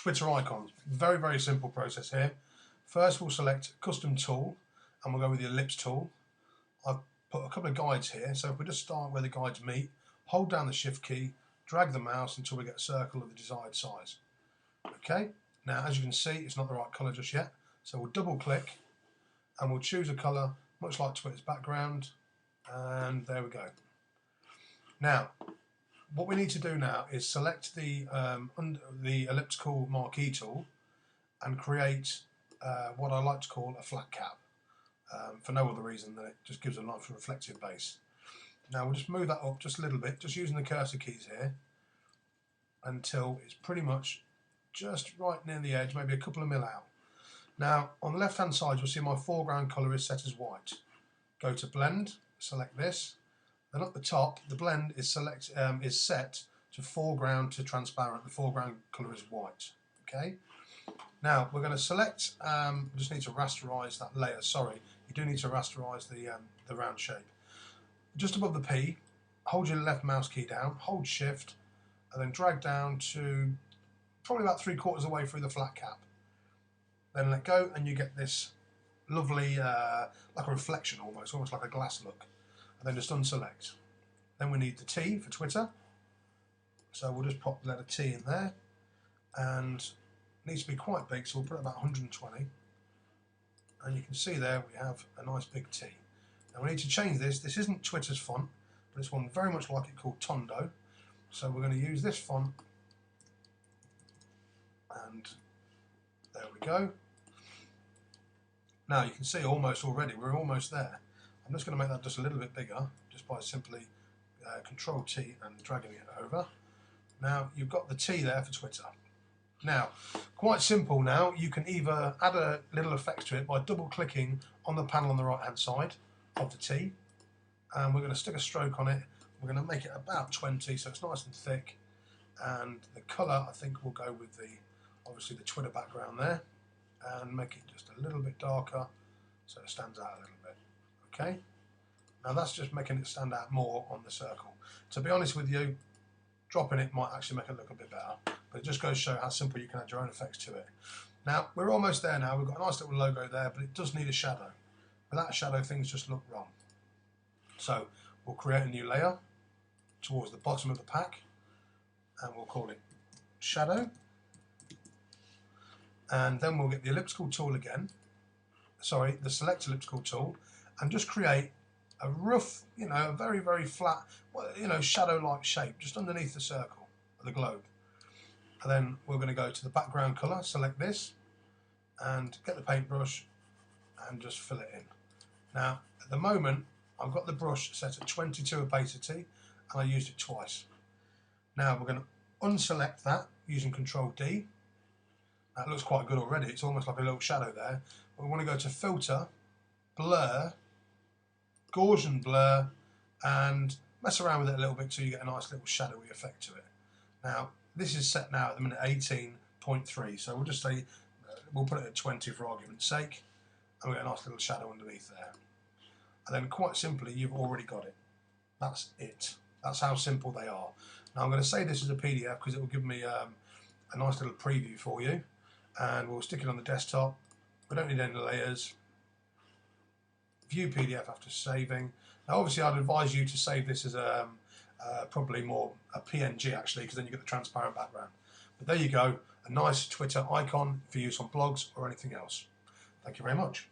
Twitter icons. Very, very simple process here. First we'll select custom tool and we'll go with the ellipse tool. I've put a couple of guides here, so if we just start where the guides meet, hold down the shift key, drag the mouse until we get a circle of the desired size. Okay, now as you can see it's not the right colour just yet, so we'll double click and we'll choose a colour much like Twitter's background, and there we go. Now what we need to do now is select the elliptical marquee tool and create what I like to call a flat cap, for no other reason than it just gives a nice reflective base. Now we'll just move that up just a little bit, just using the cursor keys here, until it's pretty much just right near the edge, maybe a couple of mil out. Now on the left hand side you'll see my foreground colour is set as white. Go to blend, select this, then at the top the blend is set to foreground to transparent. The foreground colour is white. Okay. Now we're going to select, just need to rasterize that layer, sorry, you do need to rasterize the round shape. Just above the P, hold your left mouse key down, hold shift, and then drag down to probably about 3/4 of the way through the flat cap. Then let go and you get this lovely, like a reflection almost like a glass look. And then just unselect. Then we need the T for Twitter, so we'll just pop the letter T in there, and it needs to be quite big, so we'll put it about 120, and you can see there we have a nice big T. Now we need to change this. This isn't Twitter's font, but it's one very much like it called Tondo, so we're going to use this font, and there we go. Now you can see almost already, we're almost there. I'm just going to make that just a little bit bigger, just by simply Control T and dragging it over. Now you've got the T there for Twitter. Now, quite simple now, you can either add a little effect to it by double clicking on the panel on the right hand side of the T, and we're going to stick a stroke on it. We're going to make it about 20 so it's nice and thick, and the colour I think will go with obviously the Twitter background there, and make it just a little bit darker so it stands out a little bit. Okay, now that's just making it stand out more on the circle. To be honest with you, dropping it might actually make it look a bit better, but it just goes to show how simple you can add your own effects to it. Now we're almost there now, we've got a nice little logo there, but it does need a shadow. Without a shadow things just look wrong. So we'll create a new layer towards the bottom of the pack, and we'll call it shadow, and then we'll get the elliptical tool again, sorry, the select elliptical tool, and just create a rough, a very, very flat, shadow-like shape just underneath the circle of the globe. And then we're going to go to the background colour, select this, and get the paintbrush and just fill it in. Now, at the moment, I've got the brush set at 22 opacity, and I used it twice. Now we're going to unselect that using Control D. That looks quite good already. It's almost like a little shadow there. But we want to go to Filter, Blur, Gaussian Blur, and mess around with it a little bit till you get a nice little shadowy effect to it. Now this is set now at the minute 18.3, so we'll just say we'll put it at 20 for argument's sake, and we get a nice little shadow underneath there. And then quite simply you've already got it. That's it. That's how simple they are. Now I'm going to say this is a PDF because it will give me a nice little preview for you, and we'll stick it on the desktop. We don't need any layers. View PDF after saving. Now obviously I'd advise you to save this as probably more a PNG actually, because then you get the transparent background. But there you go, a nice Twitter icon for use on blogs or anything else. Thank you very much.